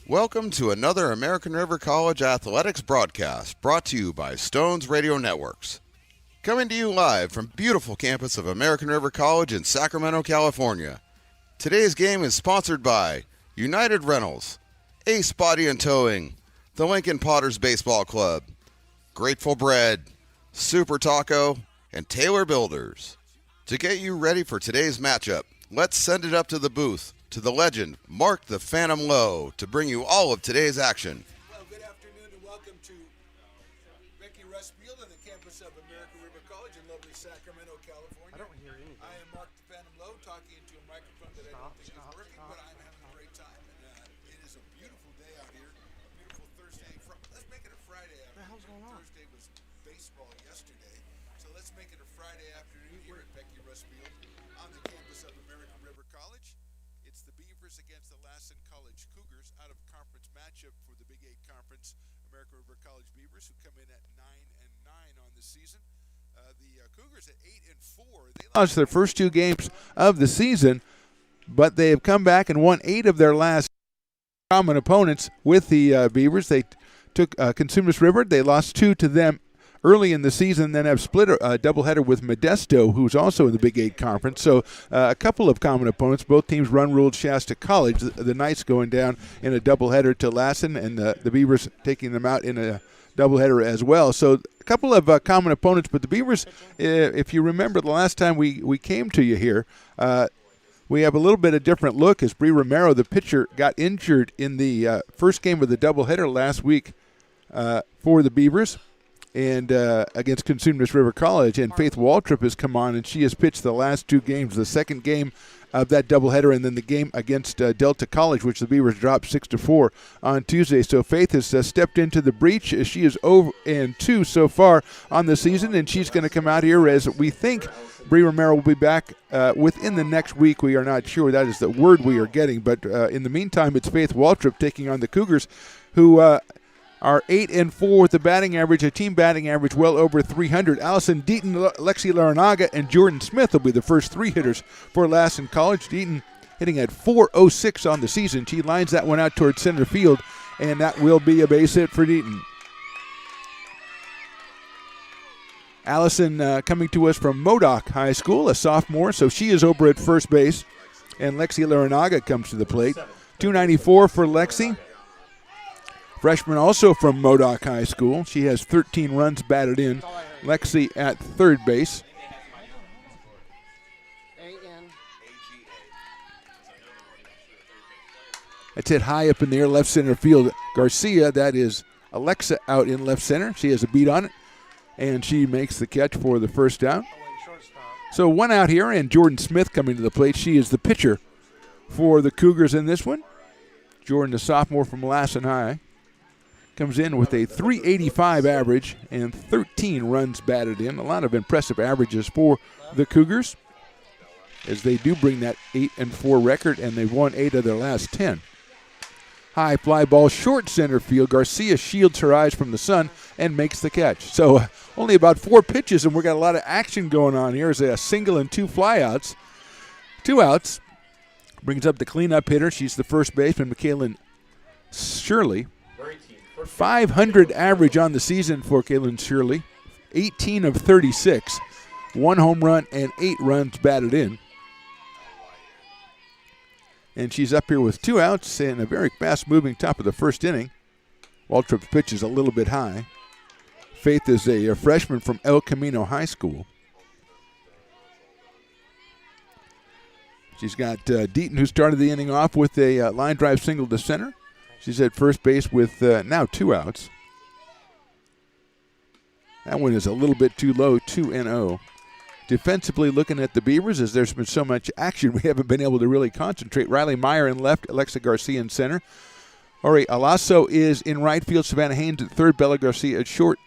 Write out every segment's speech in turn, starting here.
Welcome to another American River College athletics broadcast brought to you by Stone's Radio Networks. Coming to you live from beautiful campus of American River College in Sacramento, California. Today's game is sponsored by United Rentals, Ace Body and Towing, the Lincoln Potters Baseball Club, Grateful Bread, Super Taco, and Taylor Builders. To get you ready for today's matchup, let's send it up to the booth to the legend, Mark the Phantom Lowe, to bring you all of today's action. Well, good afternoon and welcome to Becky Russ Field on the campus of American River College in lovely Sacramento, California. I don't hear anything. I am Mark the Phantom Lowe talking into a microphone that I don't think is working, but I'm having a great time. And it is a beautiful day out here, a beautiful Thursday. Let's make it a Friday afternoon. What the hell's going on? Thursday was baseball yesterday, so let's make it a Friday afternoon here at Becky Russ Field on the campus of American River College. It's the Beavers against the Lassen College Cougars out of conference matchup for the Big 8 Conference. American River College Beavers, who come in at 9-9 on the season. The Cougars at 8-4. They Lost their first two games of the season, but they have come back and won 8 of their last common opponents with the Beavers. They took Consumers River. They lost 2 to them early in the season, then have split a doubleheader with Modesto, who's also in the Big 8 Conference. So a couple of common opponents. Both teams run-ruled Shasta College. The Knights going down in a doubleheader to Lassen, and the Beavers taking them out in a doubleheader as well. So a couple of common opponents, but the Beavers, if you remember the last time we came to you here, we have a little bit of different look as Bree Romero, the pitcher, got injured in the first game of the doubleheader last week for the Beavers and against Consumers River College, and Faith Waltrip has come on, and she has pitched the last 2 games, the second game of that doubleheader, and then the game against Delta College, which the Beavers dropped 6-4 on Tuesday. So Faith has stepped into the breach. She is 0-2 so far on the season, and she's going to come out here as we think Bree Romero will be back within the next week. We are not sure. That is the word we are getting. But in the meantime, it's Faith Waltrip taking on the Cougars, who are 8-4 with the batting average, a team batting average well over 300. Allison Deaton, Lexi Laranaga, and Jordan Smith will be the first 3 hitters for Lassen College. Deaton hitting at .406 on the season. She lines that one out towards center field, and that will be a base hit for Deaton. Allison coming to us from Modoc High School, a sophomore, so she is over at first base. And Lexi Laranaga comes to the plate. .294 for Lexi. Freshman also from Modoc High School. She has 13 runs batted in. Lexi at third base. It's hit high up in the air, left center field. Garcia, that is Alexa, out in left center. She has a beat on it, and she makes the catch for the first down. So 1 out here, and Jordan Smith coming to the plate. She is the pitcher for the Cougars in this one. Jordan, the sophomore from Lassen High, comes in with a .385 average and 13 runs batted in. A lot of impressive averages for the Cougars, as they do bring that 8-4 record, and they've won 8 of their last 10. High fly ball, short center field. Garcia shields her eyes from the sun and makes the catch. So only about 4 pitches, and we've got a lot of action going on here. As a single and 2 flyouts. 2 outs. Brings up the cleanup hitter. She's the first baseman, Michaelin Shirley. 500 average on the season for Kaylin Shirley. 18 of 36. 1 home run and 8 runs batted in. And she's up here with 2 outs and a very fast-moving top of the first inning. Waltrip's pitch is a little bit high. Faith is a freshman from El Camino High School. She's got Deaton, who started the inning off with a line drive single to center. She's at first base with now 2 outs. That one is a little bit too low, 2-0. Defensively, looking at the Beavers, as there's been so much action, we haven't been able to really concentrate. Riley Meyer in left, Alexa Garcia in center. Ori Alasso is in right field, Savannah Haynes at third, Bella Garcia at short.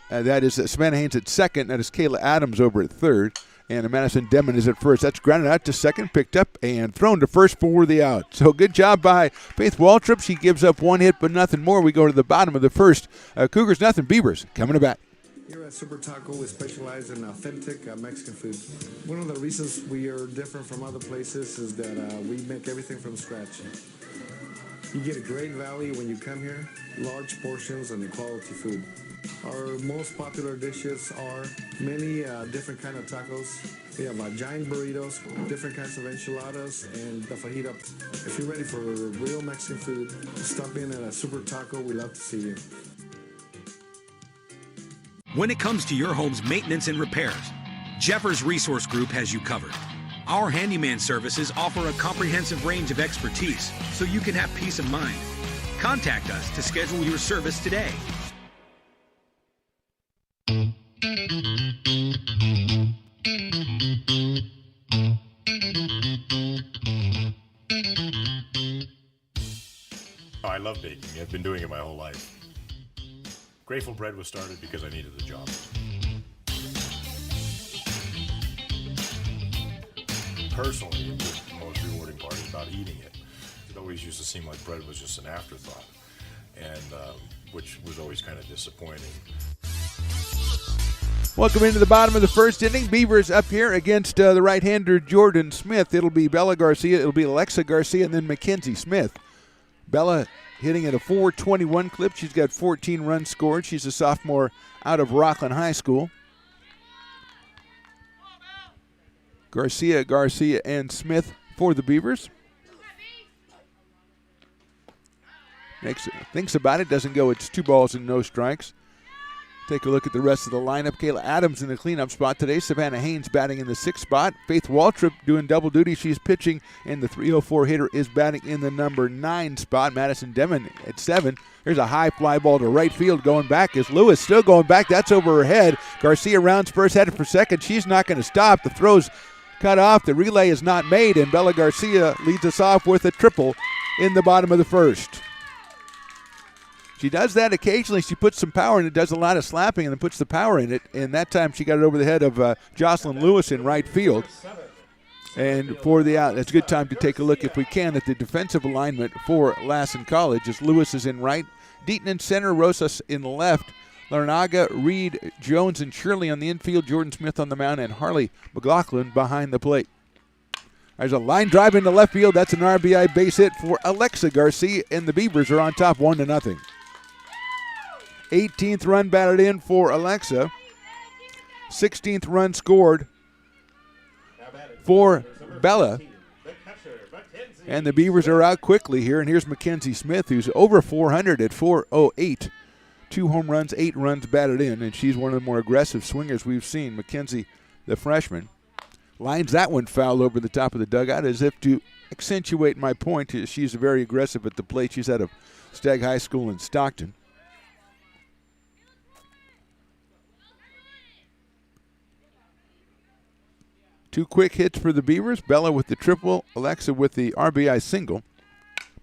That is Savannah Haynes at second. That is Kayla Adams over at third. And Madison Demon is at first. That's grounded out to second, picked up, and thrown to first for the out. So good job by Faith Waltrip. She gives up 1 hit, but nothing more. We go to the bottom of the first. Cougars nothing, Beavers coming to bat. Here at Super Taco, we specialize in authentic Mexican food. One of the reasons we are different from other places is that we make everything from scratch. You get a great value when you come here, large portions and quality food. Our most popular dishes are many different kind of tacos. We have giant burritos, different kinds of enchiladas, and the fajita. If you're ready for real Mexican food, stop in at a Super Taco. We love to see you. When it comes to your home's maintenance and repairs, Jeffers Resource Group has you covered. Our handyman services offer a comprehensive range of expertise so you can have peace of mind. Contact us to schedule your service today. I love baking. I've been doing it my whole life. Grateful Bread was started because I needed the job. Personally, the most rewarding part is about eating it. It always used to seem like bread was just an afterthought, and which was always kind of disappointing. Welcome into the bottom of the first inning. Beavers up here against the right-hander Jordan Smith. It'll be Bella Garcia, it'll be Alexa Garcia, and then Mackenzie Smith. Bella hitting at a .421 clip. She's got 14 runs scored. She's a sophomore out of Rockland High School. Garcia, and Smith for the Beavers. Thinks about it, doesn't go. It's 2 balls and no strikes. Take a look at the rest of the lineup. Kayla Adams in the cleanup spot today. Savannah Haynes batting in the 6th spot. Faith Waltrip doing double duty. She's pitching, and the 304 hitter is batting in the number 9 spot. Madison Demon at 7. There's a high fly ball to right field going back. Is Lewis still going back? That's over her head. Garcia rounds first, headed for second. She's not going to stop. The throw's cut off. The relay is not made, and Bella Garcia leads us off with a triple in the bottom of the first. She does that occasionally. She puts some power in it, does a lot of slapping, and then puts the power in it. And that time she got it over the head of Jocelyn Lewis in right field. And for the out, it's a good time to take a look, if we can, at the defensive alignment for Lassen College. As Lewis is in right, Deaton in center, Rosas in left, Larnaga, Reed, Jones, and Shirley on the infield, Jordan Smith on the mound, and Harley McLaughlin behind the plate. There's a line drive into left field. That's an RBI base hit for Alexa Garcia, and the Beavers are on top 1-0. 18th run batted in for Alexa. 16th run scored for Bella. And the Beavers are out quickly here. And here's Mackenzie Smith, who's over 400 at 408. 2 home runs, 8 runs batted in. And she's one of the more aggressive swingers we've seen. Mackenzie, the freshman, lines that one foul over the top of the dugout as if to accentuate my point. She's very aggressive at the plate. She's out of Stagg High School in Stockton. Two quick hits for the Beavers. Bella with the triple, Alexa with the RBI single.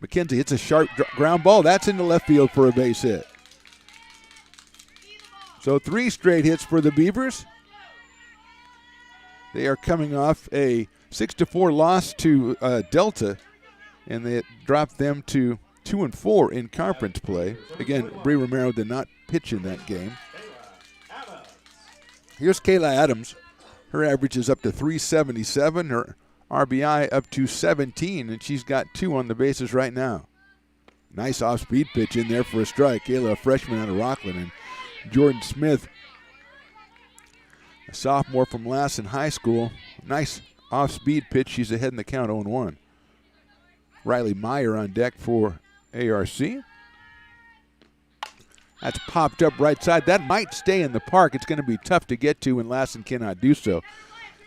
Mackenzie hits a sharp ground ball. That's into left field for a base hit. So 3 straight hits for the Beavers. They are coming off a 6-4 loss to Delta, and they dropped them to 2-4 in conference play. Again, Bree Romero did not pitch in that game. Here's Kayla Adams. Her average is up to 377. Her RBI up to 17, and she's got 2 on the bases right now. Nice off-speed pitch in there for a strike. Kayla, a freshman out of Rockland, and Jordan Smith, a sophomore from Lassen High School. Nice off-speed pitch. She's ahead in the count, 0-1. Riley Meyer on deck for ARC. That's popped up right side. That might stay in the park. It's going to be tough to get to, and Lassen cannot do so.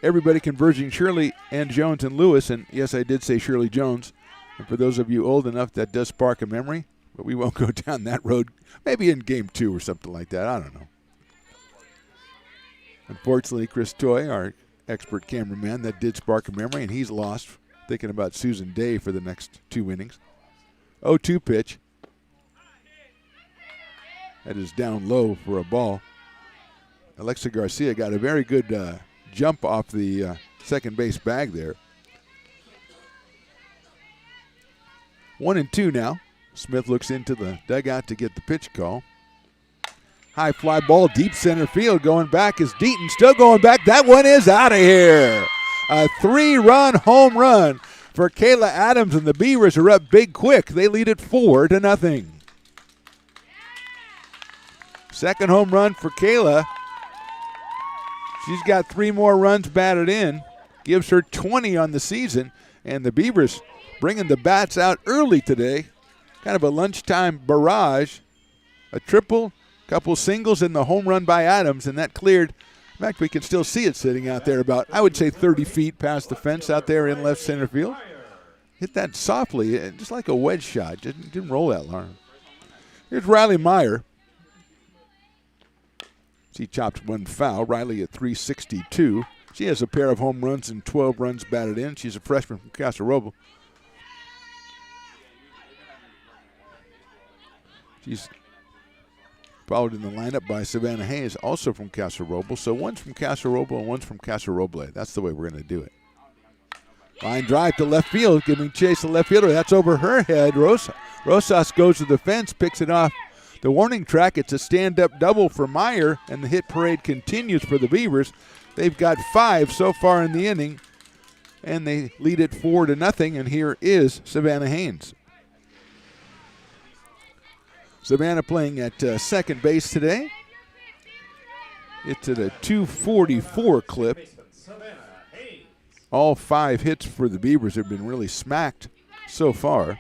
Everybody converging, Shirley and Jones and Lewis. And yes, I did say Shirley Jones. And for those of you old enough, that does spark a memory. But we won't go down that road. Maybe in game 2 or something like that. I don't know. Unfortunately, Chris Toy, our expert cameraman, that did spark a memory, and he's lost thinking about Susan Day for the next 2 innings. 0-2 pitch. That is down low for a ball. Alexa Garcia got a very good jump off the second base bag there. 1-2 now. Smith looks into the dugout to get the pitch call. High fly ball, deep center field. Going back is Deaton. Still going back. That one is out of here. A 3-run home run for Kayla Adams, and the Beavers are up big quick. They lead it 4-0. Second home run for Kayla. She's got 3 more runs batted in. Gives her 20 on the season. And the Beavers bringing the bats out early today. Kind of a lunchtime barrage. A triple, couple singles, and the home run by Adams. And that cleared. In fact, we can still see it sitting out there about, I would say, 30 feet past the fence out there in left center field. Hit that softly, just like a wedge shot. Didn't roll that long. Here's Riley Meyer. She chops one foul. Riley at 362. She has a pair of home runs and 12 runs batted in. She's a freshman from Casa Roble. She's followed in the lineup by Savannah Hayes, also from Casa Roble. So one's from Casa Roble and one's from Casa Roble. That's the way we're going to do it. Line drive to left field, giving chase to left fielder. That's over her head. Rosas goes to the fence, picks it off the warning track. It's a stand-up double for Meyer, and the hit parade continues for the Beavers. They've got 5 so far in the inning, and they lead it 4-0, and here is Savannah Haynes. Savannah playing at second base today. It's at a 244 clip. All 5 hits for the Beavers have been really smacked so far.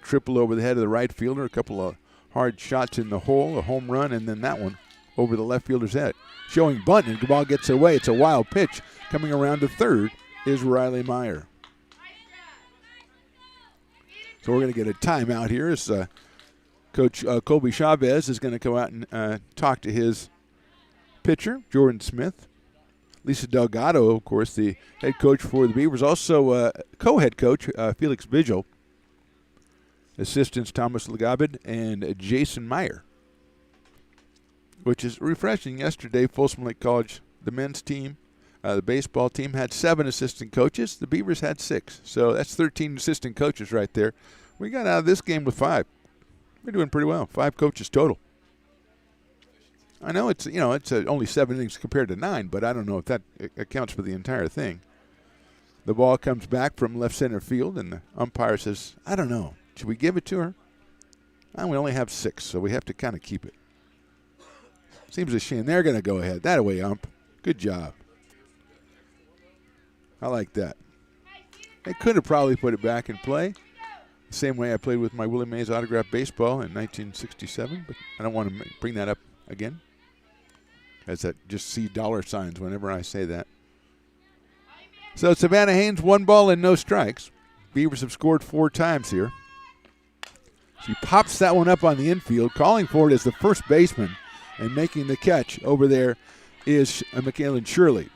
Triple over the head of the right fielder, a couple of hard shots in the hole, a home run, and then that one over the left fielder's head. Showing bunt, and the ball gets away. It's a wild pitch. Coming around to third is Riley Meyer. So we're going to get a timeout here as Coach Colby Chavez is going to come out and talk to his pitcher, Jordan Smith. Lisa Delgado, of course, the head coach for the Beavers. Also co-head coach, Felix Vigil. Assistants Thomas Legabid and Jason Meyer, which is refreshing. Yesterday, Folsom Lake College, the men's team, the baseball team, had 7 assistant coaches. The Beavers had 6. So that's 13 assistant coaches right there. We got out of this game with 5. We're doing pretty well. 5 coaches total. I know it's only 7 innings compared to 9, but I don't know if that accounts for the entire thing. The ball comes back from left center field, and the umpire says, I don't know. Should we give it to her? We only have 6, so we have to kind of keep it. Seems a shame. They're going to go ahead. That away, ump. Good job. I like that. They could have probably put it back in play. The same way I played with my Willie Mays autographed baseball in 1967, but I don't want to bring that up again. As I just see dollar signs whenever I say that. So Savannah Haynes, 1 ball and no strikes. Beavers have scored 4 times here. She pops that one up on the infield. Calling for it as the first baseman, and making the catch over there is Michaela Shirley.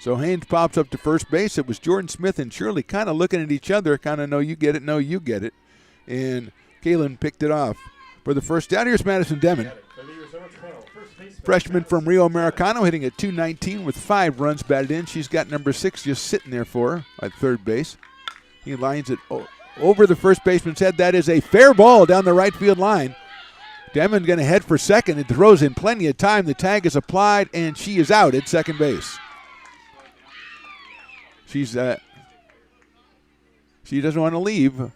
So Haynes pops up to first base. It was Jordan Smith and Shirley kind of looking at each other, kind of no, you get it. And Kaylin picked it off for the first down. Here's Madison Demon. Freshman from Rio Americano, hitting at .219 with 5 runs batted in. She's got number 6 just sitting there for her at third base. He lines it over the first baseman's head. That is a fair ball down the right field line. Demon going to head for second. It throws in plenty of time. The tag is applied, and she is out at second base. She doesn't want to leave.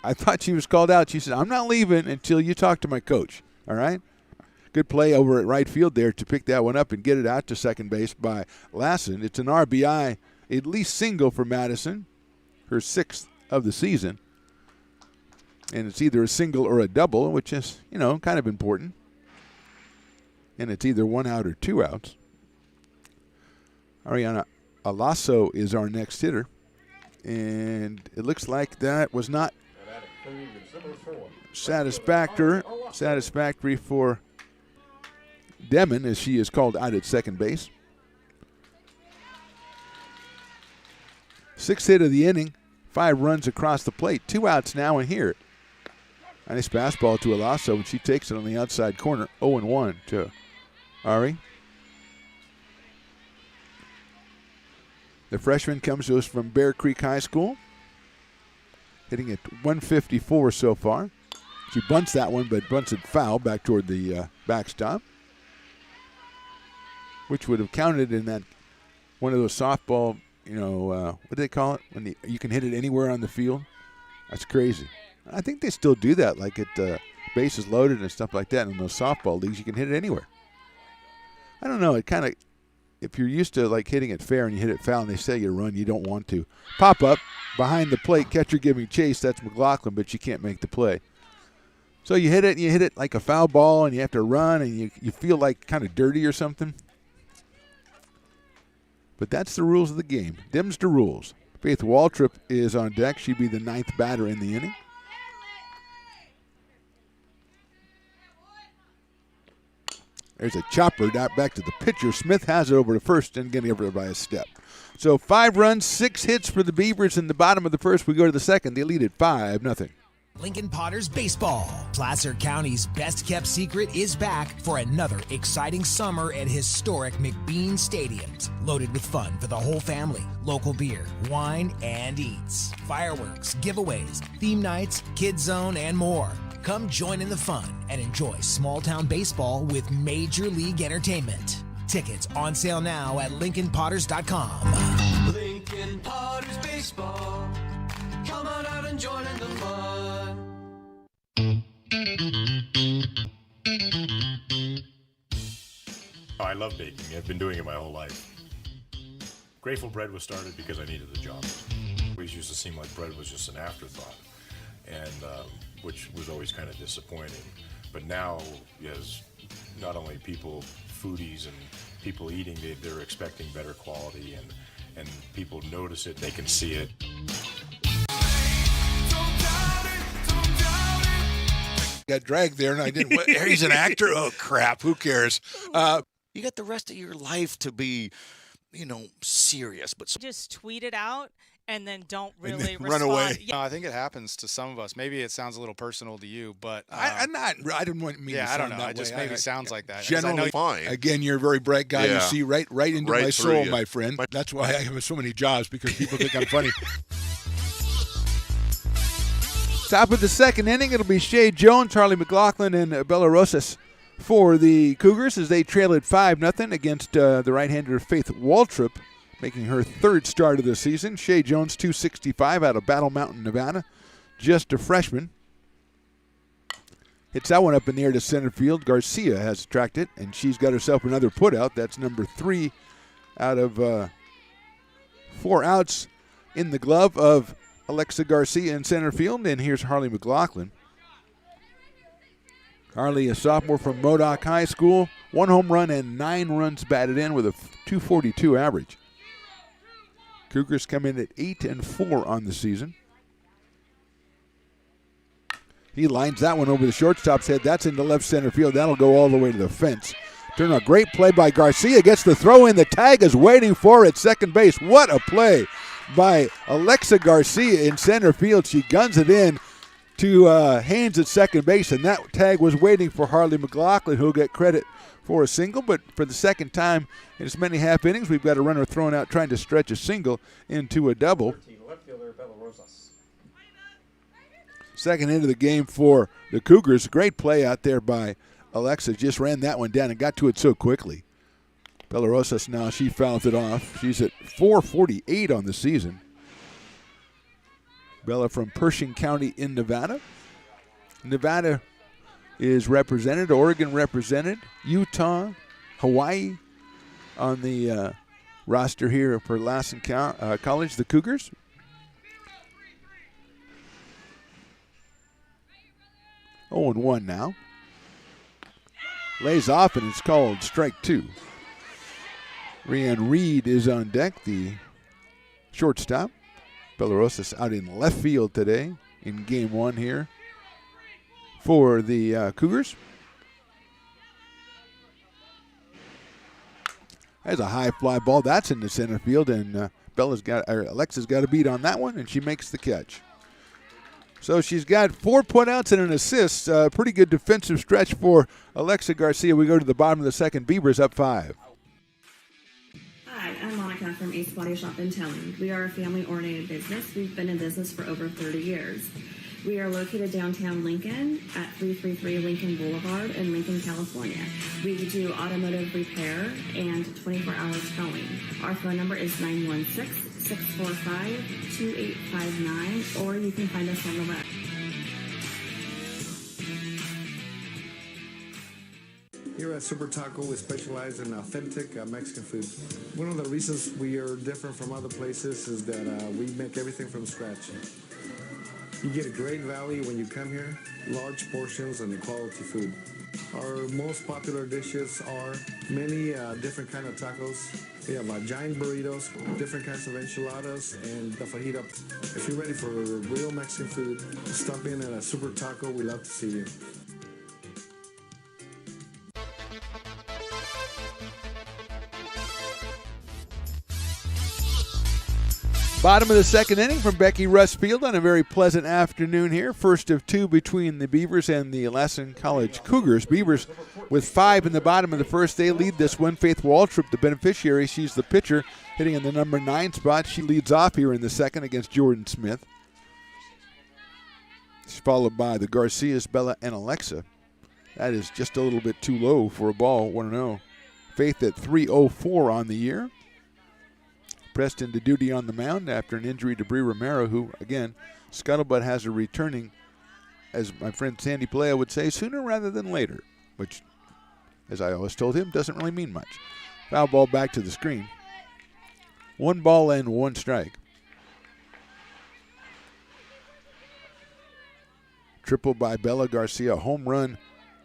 I thought she was called out. She said, I'm not leaving until you talk to my coach. All right? Good play over at right field there to pick that one up and get it out to second base by Lassen. It's an RBI, at least single for Madison, her 6th of the season. And it's either a single or a double, which is, kind of important. And it's either 1 out or 2 outs. Ariana Alasso is our next hitter. And it looks like that was not satisfactory for Demon, as she is called out at second base. 6th hit of the inning, 5 runs across the plate, 2 outs now, and here. Nice fastball to Alasso, and she takes it on the outside corner, 0-1 to Ari. The freshman comes to us from Bear Creek High School, hitting at 154 so far. She bunts that one, but bunts it foul back toward the backstop, which would have counted in that one of those softball what do they call it? When you can hit it anywhere on the field. That's crazy. I think they still do that, like at bases loaded and stuff like that. In those softball leagues, you can hit it anywhere. I don't know. It kind of, if you're used to like hitting it fair and you hit it foul and they say you run, you don't want to. Pop up behind the plate, catcher giving chase. That's McLaughlin, but you can't make the play. So you hit it, and you hit it like a foul ball, and you have to run, and you feel like kind of dirty or something. But that's the rules of the game. Them's the rules. Faith Waltrip is on deck. She'd be the 9th batter in the inning. There's a chopper back to the pitcher. Smith has it over to first and getting over by a step. So 5 runs, 6 hits for the Beavers in the bottom of the first. We go to the second. They lead at 5-0. Lincoln Potters Baseball. Placer County's best-kept secret is back for another exciting summer at historic McBean Stadiums. Loaded with fun for the whole family, local beer, wine, and eats. Fireworks, giveaways, theme nights, kids zone, and more. Come join in the fun and enjoy small-town baseball with Major League Entertainment. Tickets on sale now at LincolnPotters.com. Lincoln Potters Baseball. Come on out and join in the fun. I love baking. I've been doing it my whole life. Grateful Bread was started because I needed the job. It always used to seem like bread was just an afterthought, and which was always kind of disappointing. But now, as not only people, foodies and people eating, they're expecting better quality, and people notice it, they can see it. Got dragged there, and I didn't. He's an actor? Oh, crap. Who cares? You got the rest of your life to be, serious. But just tweet it out and then don't And really then run away. Yeah. I think it happens to some of us. Maybe it sounds a little personal to you, but I didn't want me to yeah, sound I don't know. that It just way. maybe sounds like that. 'Cause Generally, fine. Again, you're a very bright guy. Yeah. You see right into Right my through soul, you. my friend. That's why I have so many jobs, because people think I'm funny. Top of the second inning, it'll be Shay Jones, Harley McLaughlin, and Bella Rosas for the Cougars as they trail at 5-0 against the right-hander Faith Waltrip, making her 3rd start of the season. Shay Jones, 265 out of Battle Mountain, Nevada, just a freshman. Hits that one up in the air to center field. Garcia has tracked it, and she's got herself another putout. That's number 3 out of 4 outs in the glove of Alexa Garcia in center field, and here's Harley McLaughlin. Harley, a sophomore from Modoc High School, 1 home run and 9 runs batted in with a .242 average. Cougars come in at 8-4 on the season. He lines that one over the shortstop's head. That's into left center field. That'll go all the way to the fence. Turn a great play by Garcia. Gets the throw in. The tag is waiting for it at second base. What a play by Alexa Garcia in center field. She guns it in to Haynes at second base, and that tag was waiting for Harley McLaughlin, who'll get credit for a single. But for the second time in as many half innings, we've got a runner thrown out trying to stretch a single into a double. Second into the game for the Cougars. Great play out there by Alexa. Just ran that one down and got to it so quickly. Bella Rosas now, she fouls it off. She's at .448 on the season. Bella from Pershing County in Nevada. Nevada is represented, Oregon represented, Utah, Hawaii on the roster here for Lassen College, the Cougars. Oh, and 1 now. Lays off, and it's called strike 2. Rianne Reed is on deck, the shortstop. Bella Rosas out in left field today in game 1 here for the Cougars. There's a high fly ball. That's in the center field, and Alexa's got a beat on that one, and she makes the catch. So she's got 4 putouts and an assist. Pretty good defensive stretch for Alexa Garcia. We go to the bottom of the second. Beavers up 5. Hi, I'm Monica from Ace Body Shop in Towing. We are a family-oriented business. We've been in business for over 30 years. We are located downtown Lincoln at 333 Lincoln Boulevard in Lincoln, California. We do automotive repair and 24-hour towing. Our phone number is 916 645-2859, or you can find us on the web. Here at Super Taco, we specialize in authentic Mexican food. One of the reasons we are different from other places is that we make everything from scratch. You get a great value when you come here, large portions and quality food. Our most popular dishes are many different kind of tacos. We have giant burritos, different kinds of enchiladas, and the fajita. If you're ready for real Mexican food, stop in at a Super Taco. We love to see you. Bottom of the second inning from Becky Russ Field on a very pleasant afternoon here. First of two between the Beavers and the Lassen College Cougars. Beavers with 5 in the bottom of the first. They lead this one. Faith Waltrip, the beneficiary. She's the pitcher, hitting in the number 9 spot. She leads off here in the second against Jordan Smith. She's followed by the Garcias, Bella, and Alexa. That is just a little bit too low for a ball, 1-0. Faith at 3.04 on the year. Pressed into duty on the mound after an injury to Bree Romero, who, again, Scuttlebutt has her returning, as my friend Sandy Playa would say, sooner rather than later, which, as I always told him, doesn't really mean much. Foul ball back to the screen. 1 ball and 1 strike. Triple by Bella Garcia. Home run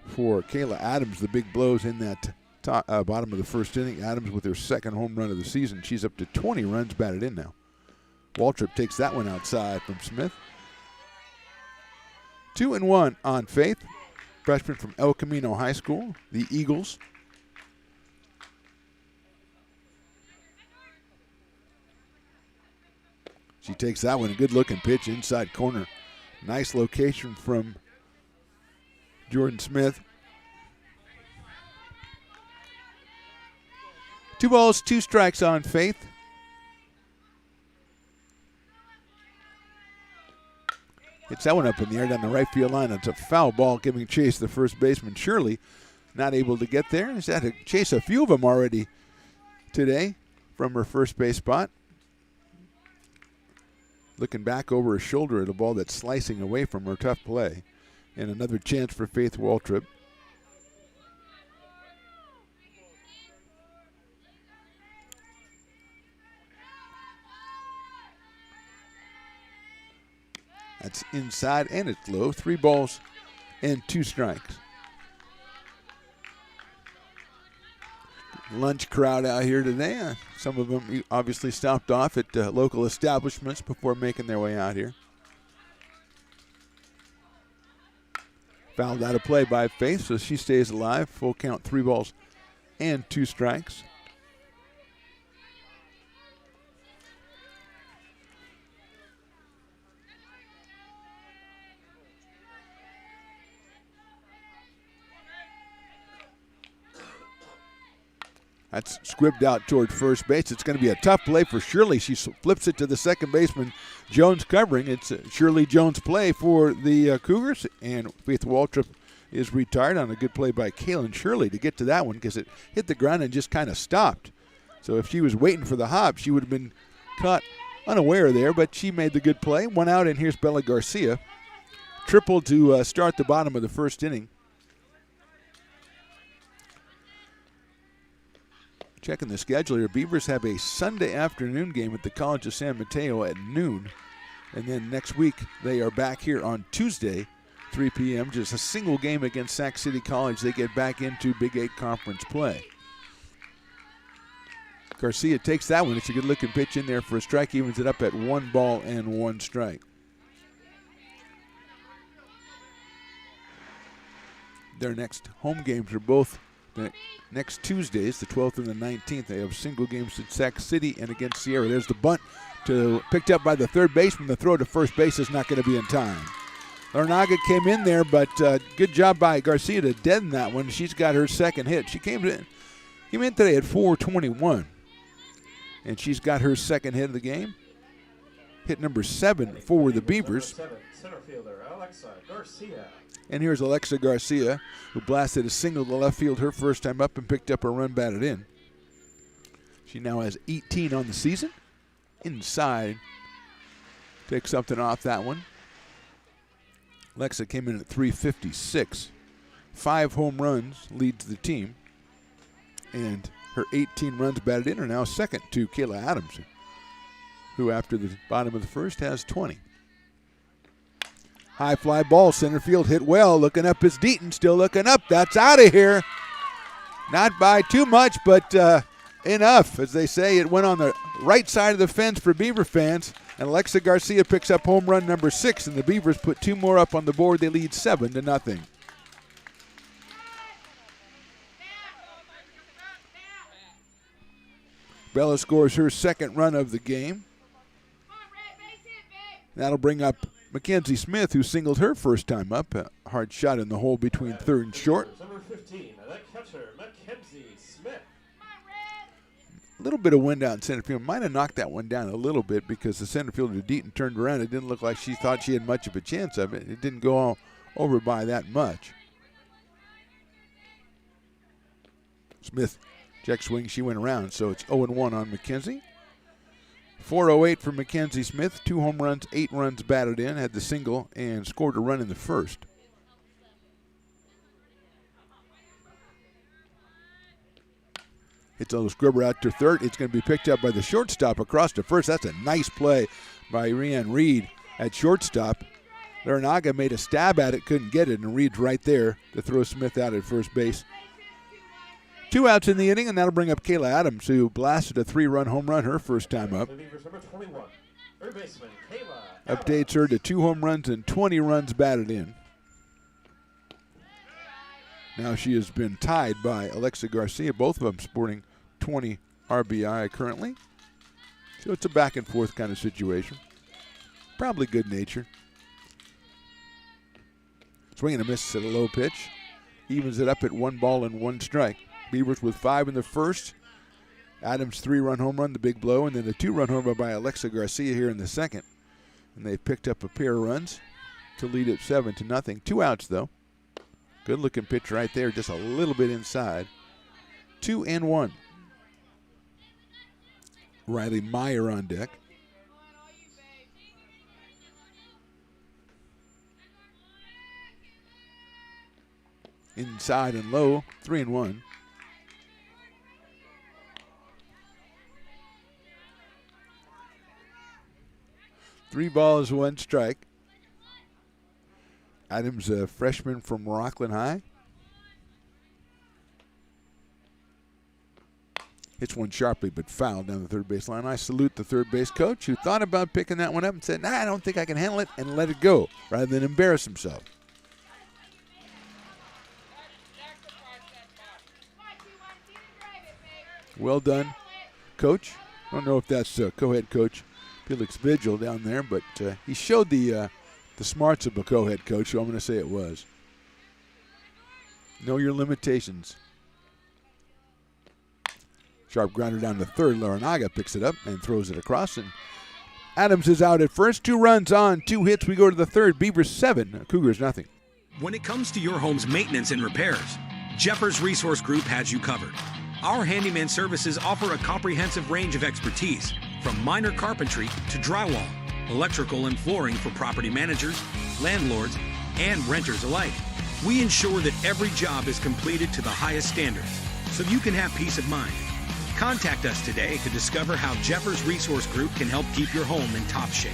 for Kayla Adams. The big blows in that bottom of the first inning. Adams with her second home run of the season. She's up to 20 runs batted in now. Waltrip takes that one outside from Smith. 2-1 on Faith. Freshman from El Camino High School, the Eagles. She takes that one. A good looking pitch inside corner. Nice location from Jordan Smith. 2 balls, 2 strikes on Faith. Hits that one up in the air down the right field line. It's a foul ball giving chase to the first baseman. Shirley not able to get there. He's had to chase a few of them already today from her first base spot. Looking back over her shoulder at a ball that's slicing away from her. Tough play. And another chance for Faith Waltrip. That's inside and it's low. 3 balls and 2 strikes. Lunch crowd out here today. Some of them obviously stopped off at local establishments before making their way out here. Fouled out of play by Faith, so she stays alive. Full count, 3 balls and 2 strikes. That's squibbed out toward first base. It's going to be a tough play for Shirley. She flips it to the second baseman, Jones covering. It's Shirley Jones' play for the Cougars, and Faith Waltrip is retired on a good play by Kaylin Shirley to get to that one because it hit the ground and just kind of stopped. So if she was waiting for the hop, she would have been caught unaware there, but she made the good play. 1 out, and here's Bella Garcia. Triple to start the bottom of the first inning. Checking the schedule here, Beavers have a Sunday afternoon game at the College of San Mateo at noon. And then next week, they are back here on Tuesday, 3 p.m. Just a single game against Sac City College. They get back into Big 8 conference play. Garcia takes that one. It's a good-looking pitch in there for a strike. Evens it up at 1 ball and 1 strike. Their next home games are both next Tuesdays, the 12th and the 19th. They have single games at Sac City and against Sierra. There's the bunt picked up by the third baseman. The throw to first base is not going to be in time. Larnaga came in there, but good job by Garcia to deaden that one. She's got her second hit. She came in today at 421, and she's got her second hit of the game. Hit number 7 for the Beavers. Center fielder Alexa Garcia. And here's Alexa Garcia, who blasted a single to left field her first time up and picked up a run batted in. She now has 18 on the season. inside. Take something off that one. Alexa came in at 356. 5 home runs leads the team. And her 18 runs batted in are now second to Kayla Adams, who after the bottom of the first has 20. High fly ball, center field hit well. Looking up is Deaton, still looking up. That's out of here. Not by too much, but enough. As they say, it went on the right side of the fence for Beaver fans. And Alexa Garcia picks up home run number 6, and the Beavers put 2 more up on the board. They lead 7-0. Bella scores her second run of the game. That'll bring up Mackenzie Smith, who singled her first time up. A hard shot in the hole between third and short. Number 15, that catcher, Mackenzie Smith. A little bit of wind out in center field. Might have knocked that one down a little bit because the center fielder Deaton turned around. It didn't look like she thought she had much of a chance of it. It didn't go all over by that much. Smith check swing, she went around, so it's 0-1 on Mackenzie. 408 for Mackenzie Smith, 2 home runs, 8 runs batted in, had the single, and scored a run in the first. Hits a little scribber out to third. It's going to be picked up by the shortstop across to first. That's a nice play by Rianne Reed at shortstop. Larinaga made a stab at it, couldn't get it, and Reed's right there to throw Smith out at first base. 2 outs in the inning, and that'll bring up Kayla Adams, who blasted a 3-run home run her first time up. Updates her to 2 home runs and 20 runs batted in. Now she has been tied by Alexa Garcia, both of them sporting 20 RBI currently. So it's a back and forth kind of situation. Probably good natured. Swing and a miss at a low pitch. Evens it up at 1 ball and 1 strike. Beavers with 5 in the first. Adams' 3-run home run, the big blow, and then a 2-run home run by Alexa Garcia here in the second. And they've picked up a pair of runs to lead it 7-0. 2 outs, though. Good-looking pitch right there, just a little bit inside. 2-1. Riley Meyer on deck. Inside and low, 3-1. Three balls, 1 strike. Adams, a freshman from Rockland High. Hits one sharply but fouled down the third base line. I salute the third base coach who thought about picking that one up and said, nah, I don't think I can handle it, and let it go rather than embarrass himself. Well done, coach. I don't know if that's co-head coach Felix Vigil down there, but he showed the smarts of a co-head coach, so I'm going to say it was. Know your limitations. Sharp grounder down to third. Larinaga picks it up and throws it across, and Adams is out at first. 2 runs on 2 hits. We go to the third. Beavers 7, Cougars nothing. When it comes to your home's maintenance and repairs, Jeffers Resource Group has you covered. Our handyman services offer a comprehensive range of expertise, from minor carpentry to drywall, electrical and flooring for property managers, landlords, and renters alike. We ensure that every job is completed to the highest standards, so you can have peace of mind. Contact us today to discover how Jeffers Resource Group can help keep your home in top shape.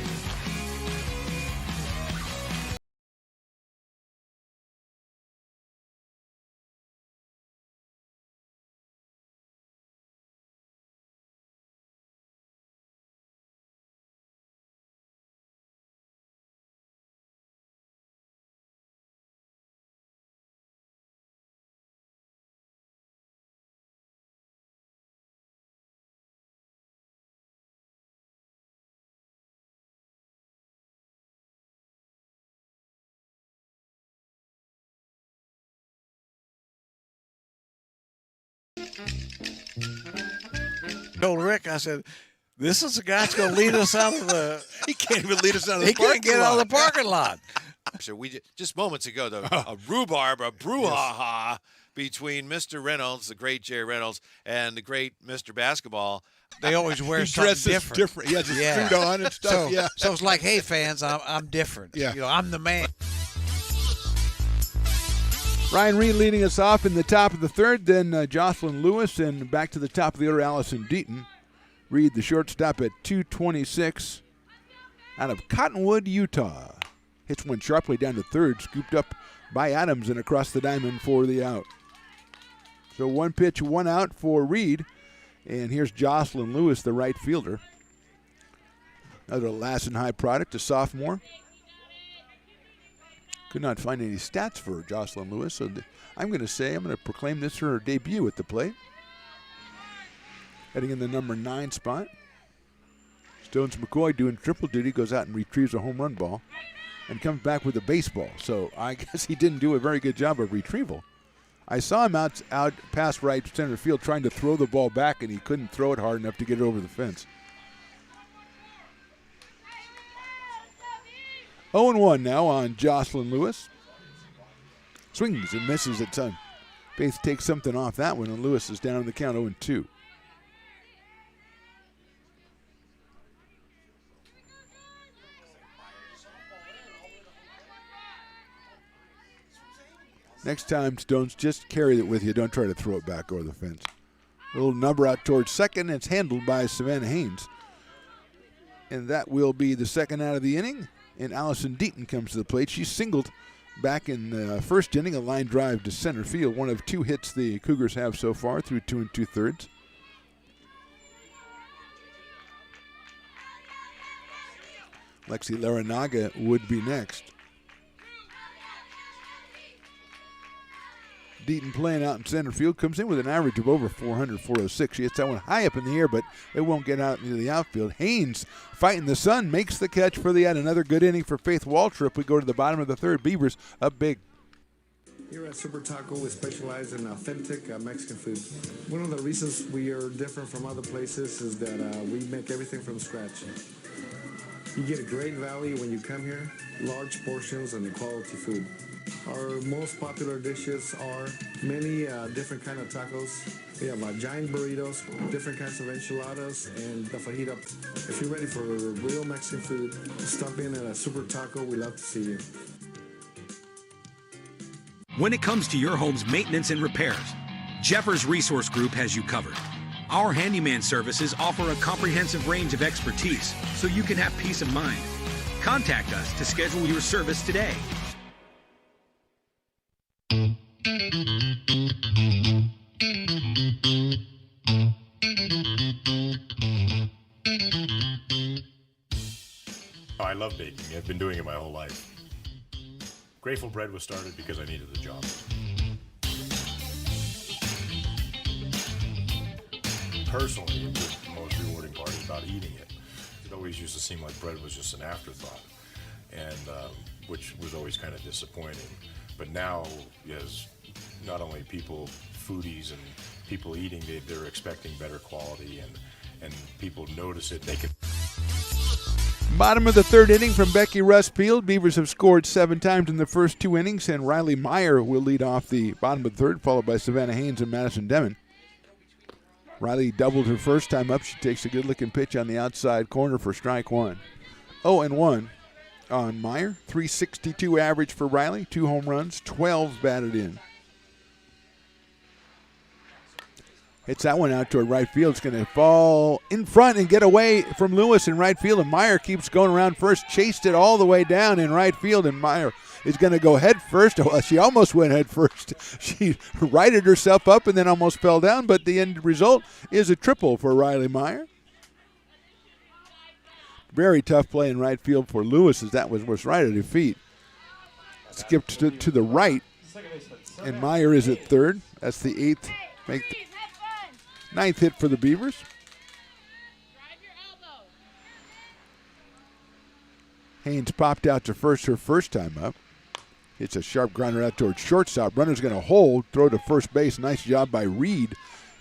Told Rick, I said, this is the guy that's going to lead us out of the. He can't even lead us out of the He parking can't get lot. out of the parking lot. So we just moments ago, a rhubarb, a brouhaha between Mr. Reynolds, the great Jerry Reynolds, and the great Mr. Basketball. they always wear He something dresses different. He has his suit on and stuff. So, so it's like, hey, fans, I'm different. Yeah. You know, I'm the man. Ryan Reed leading us off in the top of the third, then Jocelyn Lewis, and back to the top of the order, Allison Deaton. Reed, the shortstop, at 226 out of Cottonwood, Utah. Hits one sharply down to third, scooped up by Adams and across the diamond for the out. So one pitch, one out for Reed. And here's Jocelyn Lewis, the right fielder. Another Lassen High product, a sophomore. Could not find any stats for Jocelyn Lewis, so I'm going to proclaim this her debut at the plate. Heading in the number 9 spot. Stones McCoy doing triple duty, goes out and retrieves a home run ball and comes back with a baseball. So I guess he didn't do a very good job of retrieval. I saw him out past right center field trying to throw the ball back, and he couldn't throw it hard enough to get it over the fence. 0-1 now on Jocelyn Lewis. Swings and misses at time. Faith takes something off that one, and Lewis is down on the count 0-2. Next time, Stones, just carry it with you. Don't try to throw it back over the fence. A little number out towards second. It's handled by Savannah Haynes. And that will be the second out of the inning. And Allison Deaton comes to the plate. She singled back in the first inning, a line drive to center field. One of 2 hits the Cougars have so far through 2 2/3. Lexi Laranaga would be next. Deaton playing out in center field, comes in with an average of over 400, 406. She hits that one high up in the air, but it won't get out into the outfield. Haynes, fighting the sun, makes the catch for the out. Another good inning for Faith Waltrip. We go to the bottom of the third. Beavers up big. Here at Super Taco, we specialize in authentic Mexican food. One of the reasons we are different from other places is that we make everything from scratch. You get a great value when you come here, large portions and quality food. Our most popular dishes are many different kind of tacos. We have giant burritos, different kinds of enchiladas, and the fajita. If you're ready for real Mexican food, stop in at a Super Taco. We love to see you. When it comes to your home's maintenance and repairs, Jeffers Resource Group has you covered. Our handyman services offer a comprehensive range of expertise so you can have peace of mind. Contact us to schedule your service today. I love baking. I've been doing it my whole life. Grateful Bread was started because I needed the job. Personally, the most rewarding part is about eating it. It always used to seem like bread was just an afterthought, and which was always kind of disappointing. But now, as not only people, foodies and people eating, they're expecting better quality, and people notice it. They can. Bottom of the third inning from Becky Rustfield. Beavers have scored 7 times in the first 2 innings, and Riley Meyer will lead off the bottom of the third, followed by Savannah Haynes and Madison Demon. Riley doubled her first time up. She takes a good-looking pitch on the outside corner for strike 1. 0-1 on Meyer. 362 average for Riley. 2 home runs, 12 batted in. Hits that one out toward right field. It's going to fall in front and get away from Lewis in right field. And Meyer keeps going around first. Chased it all the way down in right field. And Meyer is going to go head first. Well, she almost went head first. She righted herself up and then almost fell down. But the end result is a triple for Riley Meyer. Very tough play in right field for Lewis as that was right at her feet. Skipped to the right. And Meyer is at third. That's the 8th. Ninth hit for the Beavers. Haynes popped out to first her first time up. It's a sharp grounder out towards shortstop. Runner's going to hold, throw to first base. Nice job by Reed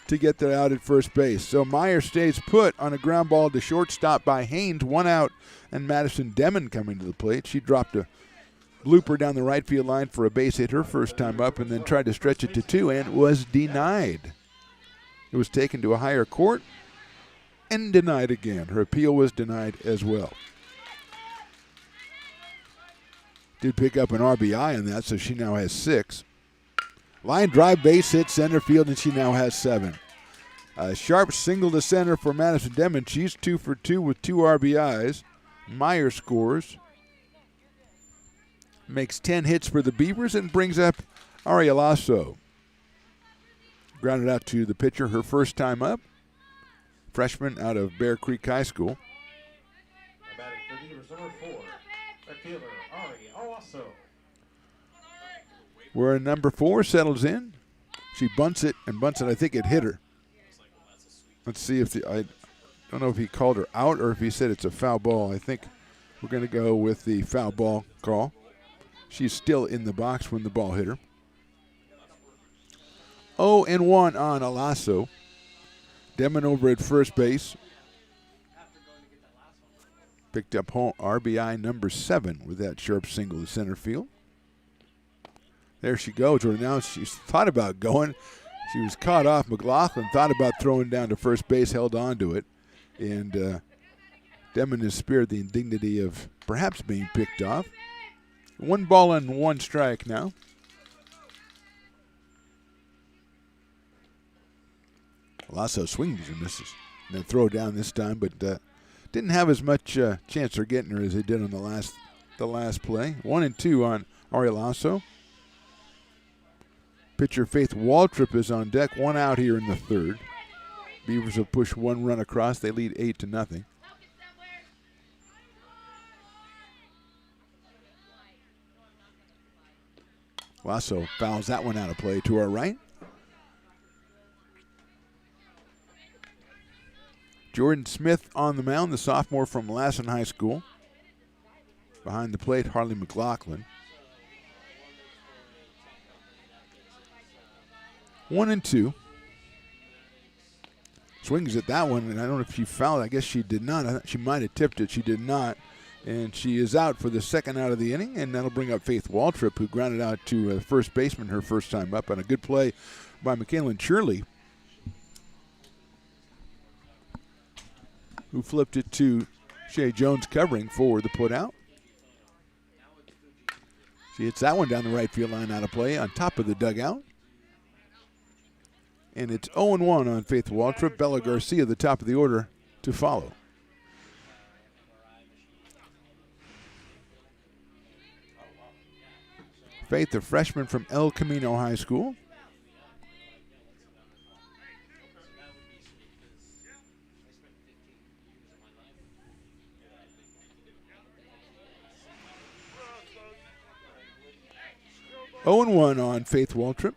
to get that out at first base. So Meyer stays put on a ground ball to shortstop by Haynes. 1 out, and Madison Demon coming to the plate. She dropped a blooper down the right field line for a base hit her first time up and then tried to stretch it to 2 and was denied. It was taken to a higher court. and denied again. Her appeal was denied as well. Did pick up an RBI in that, so she now has 6. Line drive, base hit, center field, and she now has 7. A sharp single to center for Madison Demon. She's 2 for 2 with 2 RBIs. Meyer scores. Makes 10 hits for the Beavers and brings up Aria Lasso. Grounded out to the pitcher her first time up. Freshman out of Bear Creek High School. Batting for the Beavers, number 4, right fielder Ari Alasso. Where number 4 settles in. She bunts it. I think it hit her. Let's see if I don't know if he called her out or if he said it's a foul ball. I think we're going to go with the foul ball call. She's still in the box when the ball hit her. 0-1 on Alasso. Demon over at first base. Picked up home RBI number 7 with that sharp single to center field. There she goes. Or now she's thought about going. She was caught off. McLaughlin thought about throwing down to first base, held on to it. And Demon has spared the indignity of perhaps being picked off. 1 ball and 1 strike now. Lasso swings and misses. And then throw down this time, but didn't have as much chance of getting her as they did on the last play. 1-2 on Ari Lasso. Pitcher Faith Waltrip is on deck. 1 out here in the 3rd. Beavers have pushed 1 run across. They lead 8-0. Lasso fouls that one out of play to our right. Jordan Smith on the mound, the sophomore from Lassen High School. Behind the plate, Harley McLaughlin. 1-2. Swings at that one, and I don't know if she fouled. I guess she did not. I thought she might have tipped it. She did not. And she is out for the second out of the inning, and that'll bring up Faith Waltrip, who grounded out to first baseman her first time up, on a good play by McKinley Shirley, who flipped it to Shea Jones covering for the putout. She hits that one down the right field line out of play on top of the dugout. And it's 0-1 on Faith Waltrip. Bella Garcia, the top of the order, to follow. Faith, a freshman from El Camino High School. Oh and 1 on Faith Waltrip.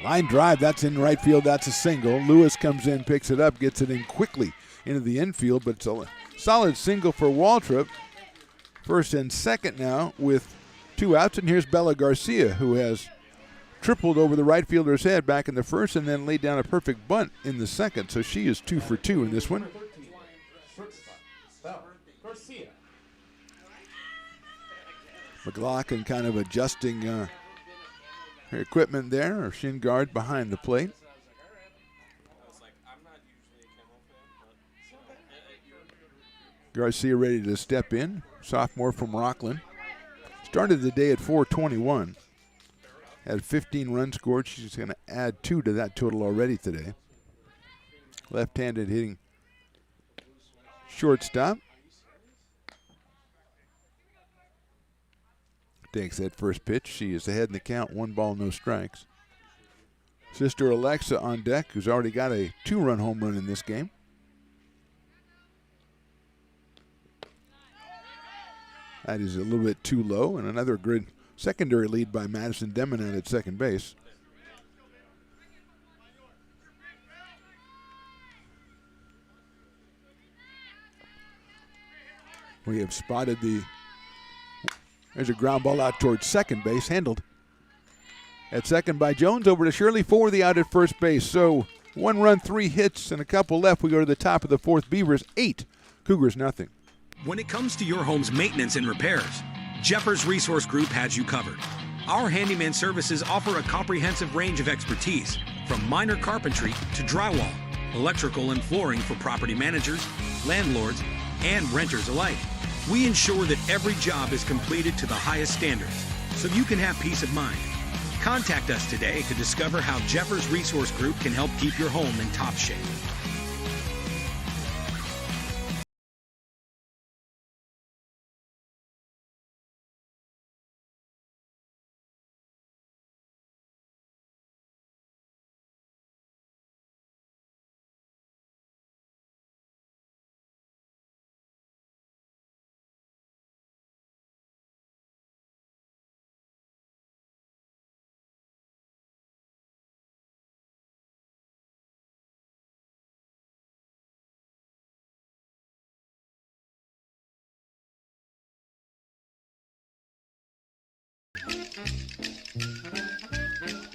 Line drive, that's in right field, that's a single. Lewis comes in, picks it up, gets it in quickly into the infield, but it's a solid single for Waltrip. First and second now with 2 outs, and here's Bella Garcia, who has tripled over the right fielder's head back in the first and then laid down a perfect bunt in the second, so she is 2 for 2 in this one. McLaughlin kind of adjusting her equipment there, her shin guard behind the plate. Garcia ready to step in, sophomore from Rockland. Started the day at 421. Had 15 runs scored. She's going to add 2 to that total already today. Left-handed hitting shortstop. Takes that first pitch. She is ahead in the count. 1 ball, no strikes. Sister Alexa on deck, who's already got a 2-run home run in this game. That is a little bit too low, and another good secondary lead by Madison Demon out at second base. We have spotted there's a ground ball out towards second base, handled at second by Jones, over to Shirley for the out at first base. So 1 run, 3 hits, and a couple left. We go to the top of the 4th. Beavers 8, Cougars nothing. When it comes to your home's maintenance and repairs, Jeffers Resource Group has you covered. Our handyman services offer a comprehensive range of expertise, from minor carpentry to drywall, electrical and flooring for property managers, landlords, and renters alike. We ensure that every job is completed to the highest standards, so you can have peace of mind. Contact us today to discover how Jeffers Resource Group can help keep your home in top shape.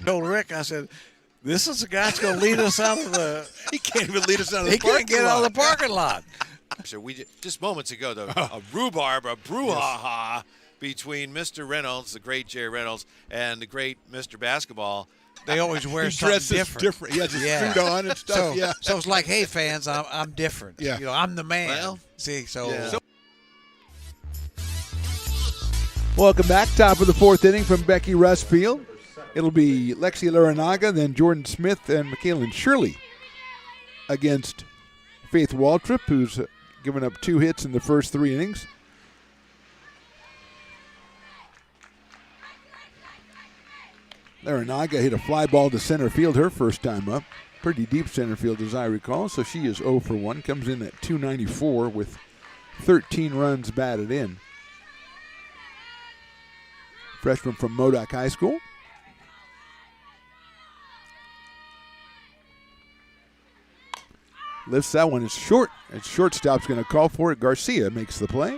Told Rick, I said, this is the guy that's going to lead us out of the. He can't even lead us out of the He parking can't get out of the parking lot. So just moments ago, a rhubarb, a brouhaha between Mr. Reynolds, the great Jerry Reynolds, and the great Mr. Basketball. They always wear He something dresses different. He has his suit on and stuff. So, so it's like, hey, fans, I'm different. Yeah. You know, I'm the man. Well, see, so. yeah. Welcome back. Top of the fourth inning from Becky Russfield. It'll be Lexi Larinaga, then Jordan Smith and McKaylin Shirley against Faith Waltrip, who's given up 2 hits in the first 3 innings. Larinaga hit a fly ball to center field her first time up. Pretty deep center field as I recall, so she is 0 for 1. Comes in at 294 with 13 runs batted in. Freshman from Modoc High School. Lifts that one. It's short. And shortstop's going to call for it. Garcia makes the play.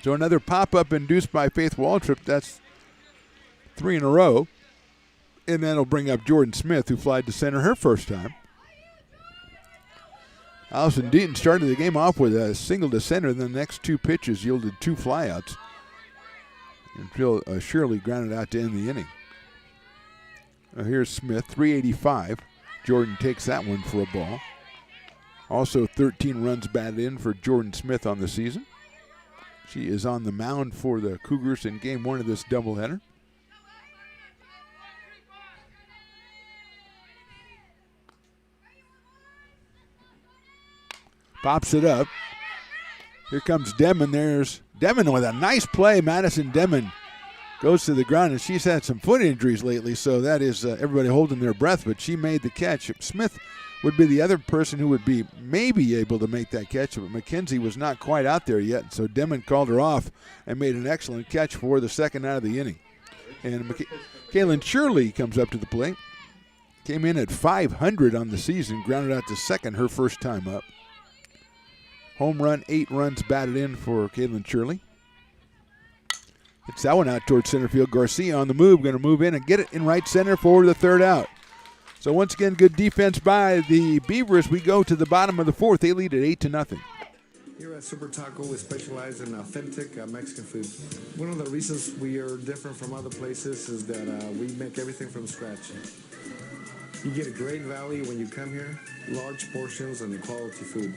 So another pop-up induced by Faith Waltrip. That's 3 in a row. And that'll bring up Jordan Smith, who flied to center her first time. Allison Deaton started the game off with a single to center, and the next 2 pitches yielded 2 flyouts. And Phil Shirley grounded out to end the inning. Here's Smith, 385. Jordan takes that one for a ball. Also 13 runs batted in for Jordan Smith on the season. She is on the mound for the Cougars in game 1 of this doubleheader. Pops it up. Here comes Demon. There's Demon with a nice play. Madison Demon goes to the ground, and she's had some foot injuries lately, so that is everybody holding their breath, but she made the catch. Smith would be the other person who would be maybe able to make that catch, but McKenzie was not quite out there yet, so Demon called her off and made an excellent catch for the second out of the inning. And Kaylin Shirley comes up to the plate. Came in at 500 on the season, grounded out to second her first time up. Home run, 8 runs batted in for Kaylin Shirley. It's that one out towards center field. Garcia on the move, going to move in and get it in right center for the third out. So once again, good defense by the Beavers. We go to the bottom of the fourth. They lead at 8-0. Here at Super Taco, we specialize in authentic Mexican food. One of the reasons we are different from other places is that we make everything from scratch. You get a great value when you come here, large portions and quality food.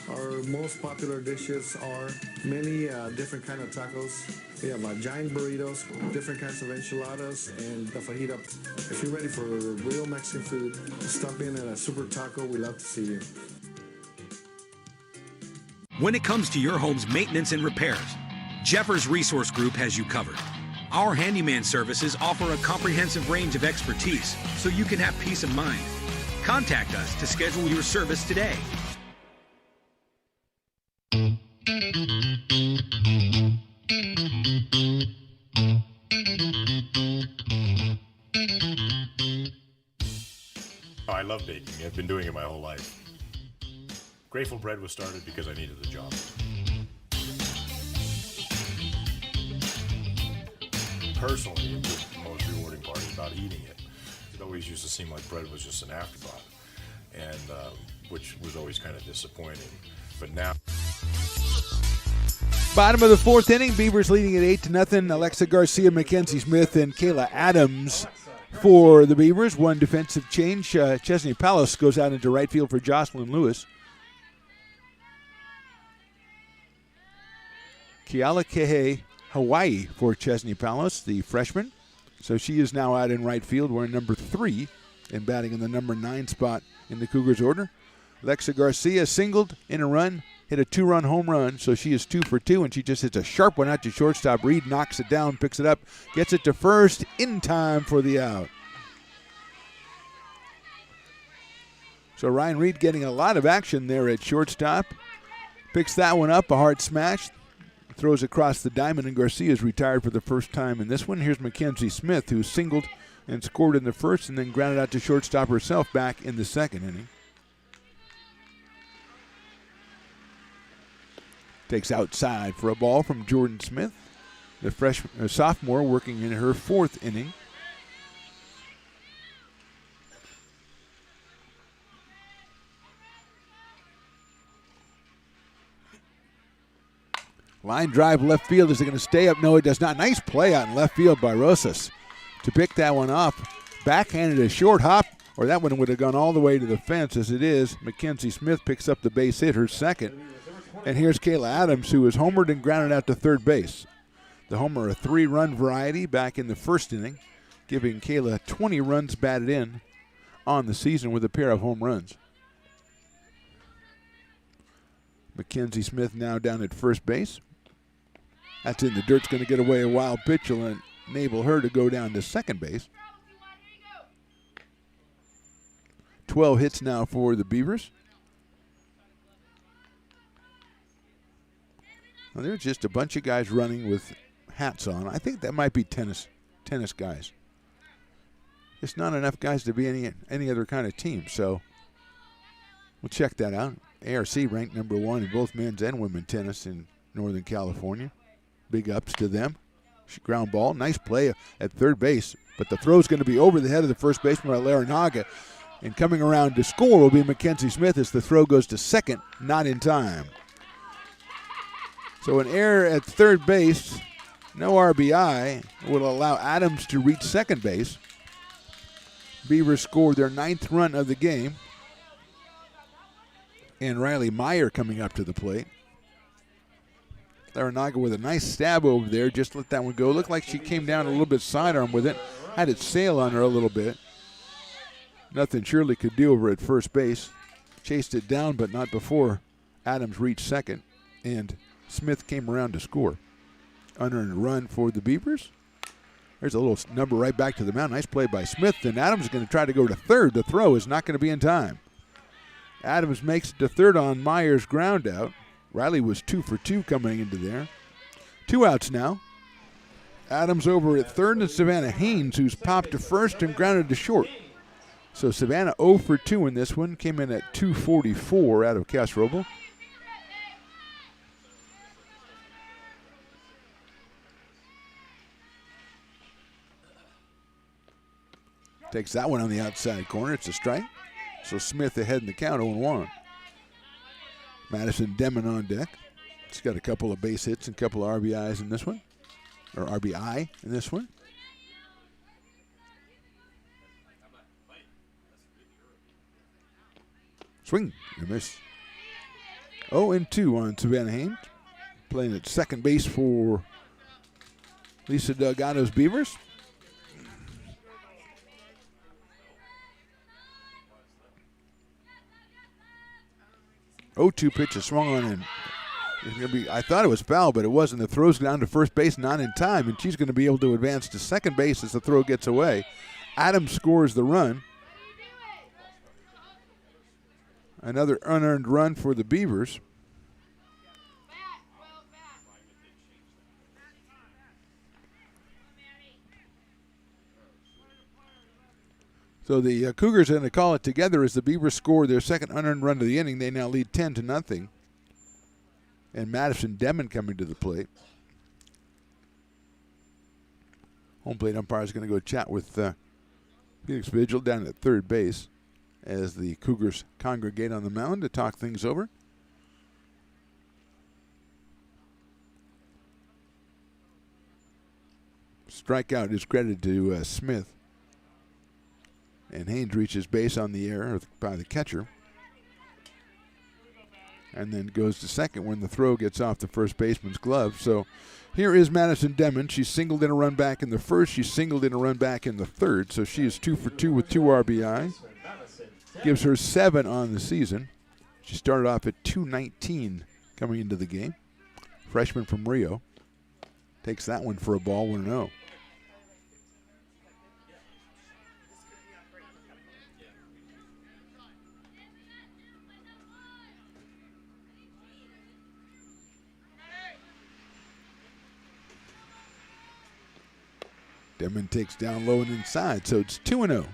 Our most popular dishes are many different kind of tacos. We have giant burritos, different kinds of enchiladas, and the fajita. If you're ready for real Mexican food, stop in at a Super Taco. We love to see you. When it comes to your home's maintenance and repairs, Jeffers Resource Group has you covered. Our handyman services offer a comprehensive range of expertise, so you can have peace of mind. Contact us to schedule your service today. I love baking. I've been doing it my whole life. Grateful Bread was started because I needed the job. Personally, the most rewarding part is about eating it. It always used to seem like bread was just an afterthought, and which was always kind of disappointing. But now Bottom of the fourth inning, Beavers leading at 8-0. Alexa Garcia, Mackenzie Smith, and Kayla Adams for the Beavers. One defensive change. Chesney Palace goes out into right field for Jocelyn Lewis. Kealakehe Hawaii for Chesney Palace, the freshman. So she is now out in right field, wearing number 3 and batting in the number 9 spot in the Cougars order. Alexa Garcia singled in a run, hit a 2-run home run, so she is 2 for 2, and she just hits a sharp one out to shortstop. Reed knocks it down, picks it up, gets it to first in time for the out. So Ryan Reed getting a lot of action there at shortstop. Picks that one up, a hard smash. Throws across the diamond, and Garcia's retired for the first time in this one. Here's Mackenzie Smith, who singled and scored in the first and then grounded out to shortstop herself back in the second inning. Takes outside for a ball from Jordan Smith, the sophomore working in her 4th inning. Line drive left field. Is it going to stay up? No, it does not. Nice play out in left field by Rosas to pick that one off. Backhanded a short hop, or that one would have gone all the way to the fence. As it is, Mackenzie Smith picks up the base hit, her second. And here's Kayla Adams, who is homered and grounded out to third base. The homer, a 3-run variety back in the first inning, giving Kayla 20 runs batted in on the season with a pair of home runs. Mackenzie Smith now down at first base. That's in the dirt's going to get away a wild pitch. Will enable her to go down to second base. 12 hits now for the Beavers. Well, there's just a bunch of guys running with hats on. I think that might be tennis guys. It's not enough guys to be any other kind of team, so we'll check that out. ARC ranked number 1 in both men's and women's tennis in Northern California. Big ups to them. Ground ball, nice play at third base, but the throw's going to be over the head of the first baseman by Larinaga, and coming around to score will be Mackenzie Smith as the throw goes to second, not in time. So an error at third base, no RBI, will allow Adams to reach second base. Beavers scored their 9th run of the game. And Riley Meyer coming up to the plate. Larinaga with a nice stab over there, just let that one go. Looked like she came down a little bit sidearm with it, had it sail on her a little bit. Nothing Shirley could do over at first base. Chased it down, but not before Adams reached second. And Smith came around to score. Unearned run for the Beavers. There's a little number right back to the mound. Nice play by Smith, and Adams is going to try to go to third. The throw is not going to be in time. Adams makes it to third on Meyer's ground out. Riley was 2 for 2 coming into there. 2 outs now. Adams over at third, and Savannah Haynes, who's popped to first and grounded to short. So Savannah 0 for 2 in this one, came in at 244 out of Castrobo. Takes that one on the outside corner. It's a strike. So Smith ahead in the count, 0-1. Madison Demon on deck. He's got a couple of base hits and a couple of RBIs in this one. Or RBI in this one. Swing and miss. 0-2 on Savannah Haynes. Playing at second base for Lisa Delgado's Beavers. O2 pitch is swung on, and it's gonna be, I thought it was foul, but it wasn't. The throw's down to first base, not in time, and she's going to be able to advance to second base as the throw gets away. Adams scores the run. Another unearned run for the Beavers. So the Cougars are going to call it together as the Beavers score their second unearned run of the inning. They now lead 10-0. And Madison Demon coming to the plate. Home plate umpire is going to go chat with Felix Vigil down at third base as the Cougars congregate on the mound to talk things over. Strikeout is credited to Smith. And Haynes reaches base on the air by the catcher. And then goes to second when the throw gets off the first baseman's glove. So here is Madison Demon. She singled in a run back in the first. She singled in a run back in the third. So she is 2 for 2 with 2 RBI. Gives her 7 on the season. She started off at 219 coming into the game. Freshman from Rio. Takes that one for a ball, 1-0. Demon takes down low and inside, so it's 2-0.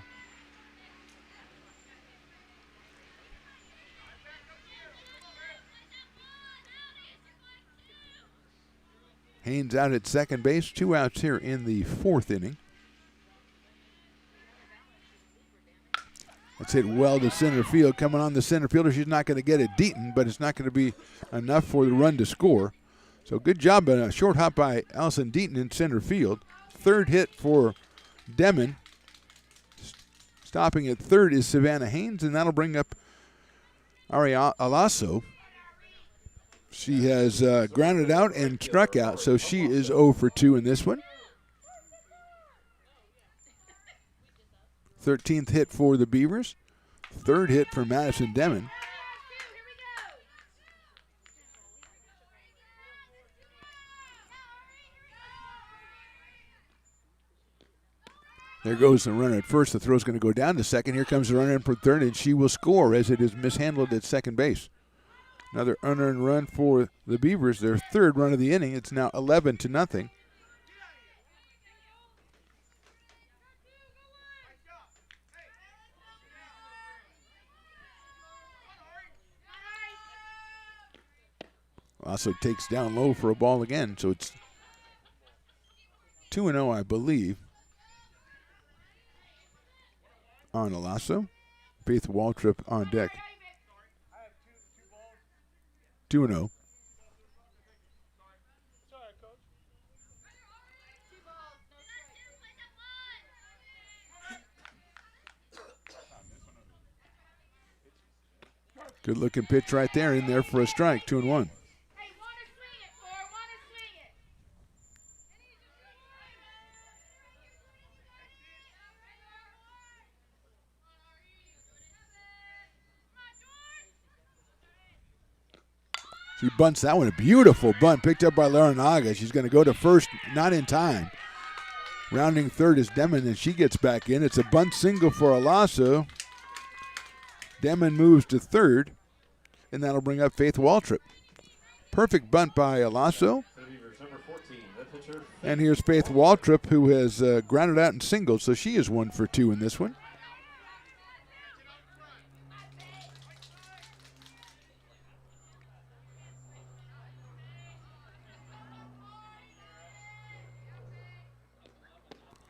Haynes out at second base, 2 outs here in the 4th inning. Let's hit well to center field. Coming on the center fielder, she's not going to get it Deaton, but it's not going to be enough for the run to score. So good job, a short hop by Allison Deaton in center field. Third hit for Demon. Stopping at third is Savannah Haynes, and that'll bring up Ari Alasso. She has grounded out and struck out, so she is 0 for 2 in this one. 13th hit for the Beavers. Third hit for Madison Demon. There goes the runner at first. The throw's going to go down to second. Here comes the runner in for third, and she will score as it is mishandled at second base. Another unearned run for the Beavers, their third run of the inning. It's now 11-0. Also takes down low for a ball again, so it's 2-0, I believe, on Alasso. Faith Waltrip on deck. 2-0. Good looking pitch right there, in there for a strike. 2-1. She bunts that one. A beautiful bunt picked up by Laranaga. She's going to go to first, not in time. Rounding third is Demon, and she gets back in. It's a bunt single for Alasso. Demon moves to third, and that'll bring up Faith Waltrip. Perfect bunt by Alasso. And here's Faith Waltrip, who has grounded out and singled, so she is 1 for 2 in this one.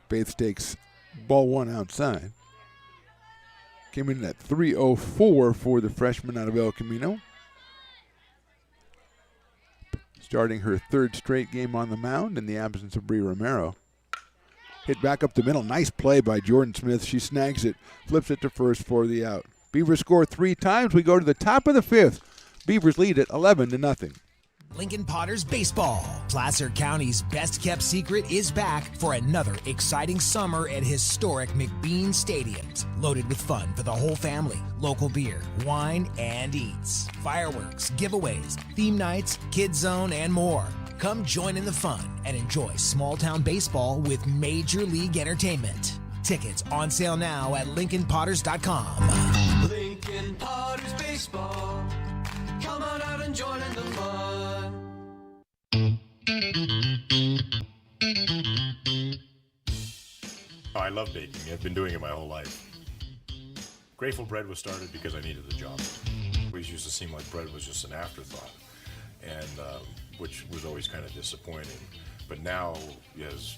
Faith takes ball 1 outside. Came in at 3:04 for the freshman out of El Camino. Starting her third straight game on the mound in the absence of Bree Romero. Hit back up the middle. Nice play by Jordan Smith. She snags it, flips it to first for the out. Beavers score 3 times. We go to the top of the 5th. Beavers lead it 11-0. Lincoln Potters Baseball. Placer County's best-kept secret is back for another exciting summer at historic McBean Stadiums. Loaded with fun for the whole family, local beer, wine, and eats. Fireworks, giveaways, theme nights, kids zone, and more. Come join in the fun and enjoy small-town baseball with Major League Entertainment. Tickets on sale now at LincolnPotters.com. Lincoln Potters Baseball. Come on out and join in the fun. Oh, I love baking. I've been doing it my whole life. Grateful Bread was started because I needed the job. It always used to seem like bread was just an afterthought, and which was always kind of disappointing. But now, as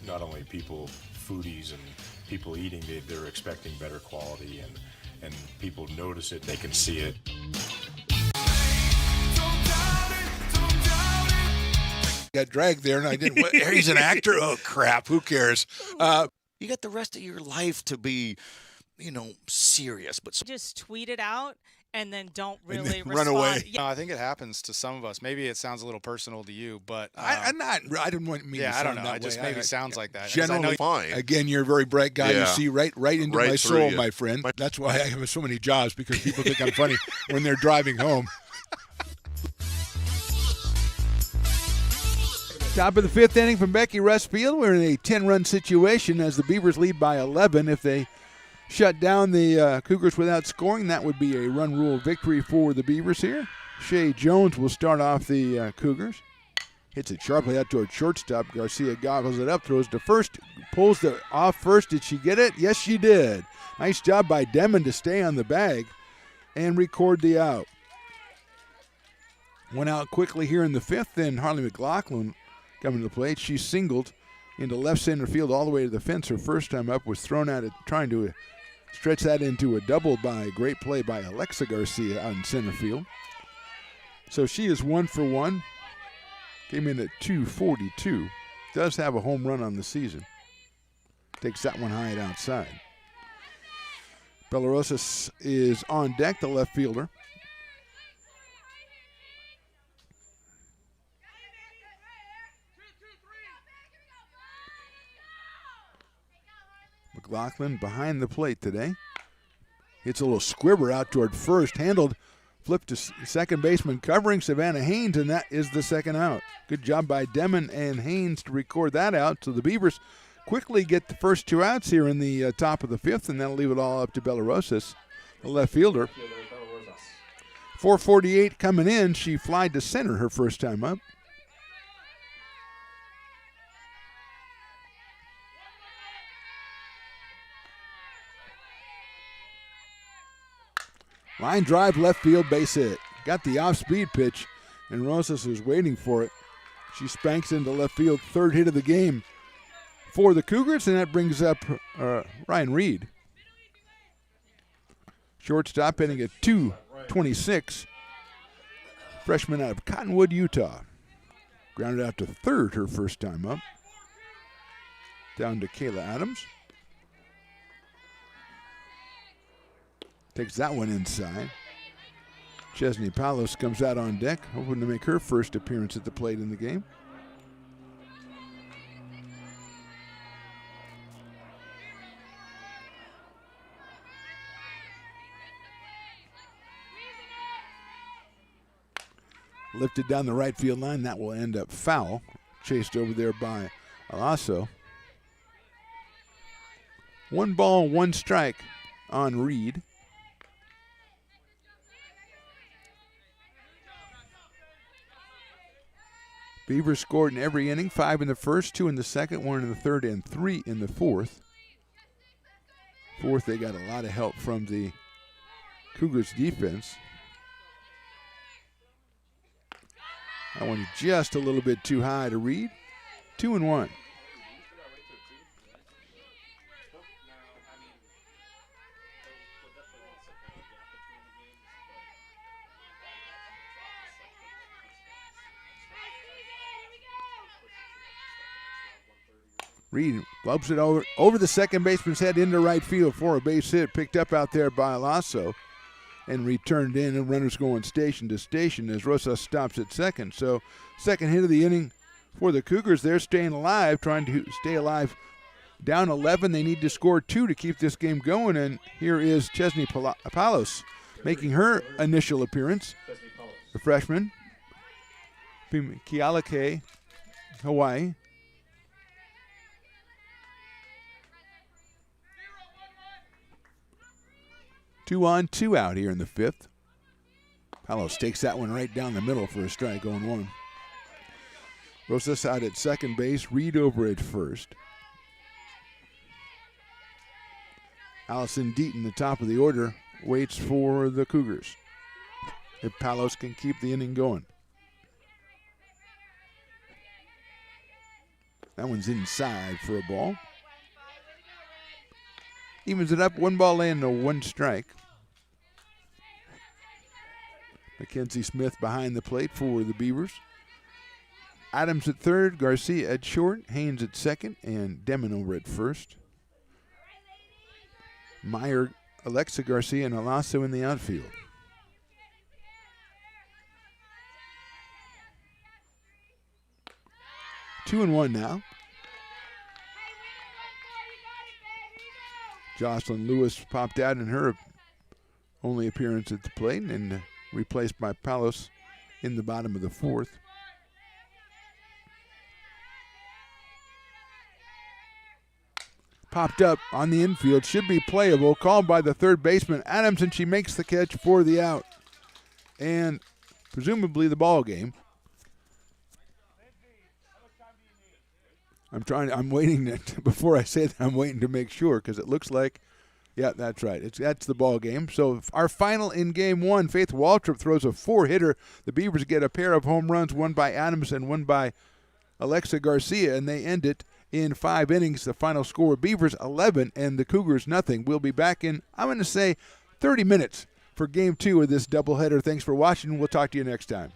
not only people, foodies and people eating, they're expecting better quality, and people notice it, they can see it. got dragged there, and I didn't. He's an actor. Oh crap! Who cares? You got the rest of your life to be, serious. But just tweet it out and then don't And really then run away. respond. No, I think it happens to some of us. Maybe it sounds a little personal to you, but I didn't want me. yeah, to I sound don't know. that It just way. maybe I- sounds like that. 'Cause I know Generally, Fine. again, you're a very bright guy. Yeah. You see right into Right my through soul, you. my friend. That's why I have so many jobs, because people think I'm funny when they're driving home. Top of the fifth inning from Becky Russ Field. We're in a 10-run situation as the Beavers lead by 11. If they shut down the Cougars without scoring, that would be a run rule victory for the Beavers here. Shea Jones will start off the Cougars. Hits it sharply out toward shortstop. Garcia goggles it up, throws to first, pulls the off first. Did she get it? Yes, she did. Nice job by Demon to stay on the bag and record the out. Went out quickly here in the fifth. Then Harley McLaughlin coming to the plate. She singled into left center field all the way to the fence. Her first time up was thrown at it, trying to stretch that into a double by a great play by Alexa Garcia out in center field. So she is 1 for 1. Came in at 242. Does have a home run on the season. Takes that one high and outside. Belarosas is on deck, the left fielder. McLaughlin behind the plate today. Hits a little squibber out toward first. Handled, flipped to second baseman covering Savannah Haynes, and that is the second out. Good job by Demon and Haynes to record that out. So the Beavers quickly get the first two outs here in the top of the fifth, and that'll leave it all up to Belarosas, the left fielder. 4:48 coming in. She flied to center her first time up. Line drive, left field, base hit. Got the off-speed pitch, and Rosas was waiting for it. She spanks into left field, third hit of the game for the Cougars, and that brings up Ryan Reed. Shortstop hitting at 226. Freshman out of Cottonwood, Utah. Grounded out to third her first time up. Down to Kayla Adams. Takes that one inside. Chesney Palos comes out on deck, hoping to make her first appearance at the plate in the game. Lifted down the right field line. That will end up foul. Chased over there by Alasso. 1 ball, 1 strike on Reed. Beavers scored in every inning, 5 in the first, 2 in the second, 1 in the third, and 3 in the fourth. Fourth, they got a lot of help from the Cougars defense. That one just a little bit too high to Reed. 2-1. Reed lobs it over the second baseman's head into right field for a base hit, picked up out there by Alasso and returned in, and runners going station to station as Rosas stops at second. So second hit of the inning for the Cougars. They're staying alive, trying to stay alive. Down 11, they need to score 2 to keep this game going, and here is Chesney Palos making her initial appearance. The freshman, Kealakay, Hawaii. 2 on, 2 out here in the fifth. Palos takes that one right down the middle for a strike, 0-1. Rosas out at second base, Reed over at first. Allison Deaton, the top of the order, waits for the Cougars. If Palos can keep the inning going. That one's inside for a ball. Evens it up, 1 ball and a 1 strike. Mackenzie Smith behind the plate for the Beavers. Adams at third, Garcia at short, Haynes at second, and Demon over at first. Meyer, Alexa Garcia, and Alasso in the outfield. Two and one now. Jocelyn Lewis popped out in her only appearance at the plate and replaced by Palos in the bottom of the fourth. Popped up on the infield, should be playable, called by the third baseman Adams, and she makes the catch for the out. And presumably the ball game. I'm waiting before I say that, I'm waiting to make sure because it looks like, yeah, that's right. That's the ball game. So our final in game one, Faith Waltrip throws a 4-hitter. The Beavers get a pair of home runs, one by Adams and one by Alexa Garcia, and they end it in 5 innings. The final score, Beavers 11 and the Cougars nothing. We'll be back in, I'm going to say, 30 minutes for game 2 of this doubleheader. Thanks for watching. We'll talk to you next time.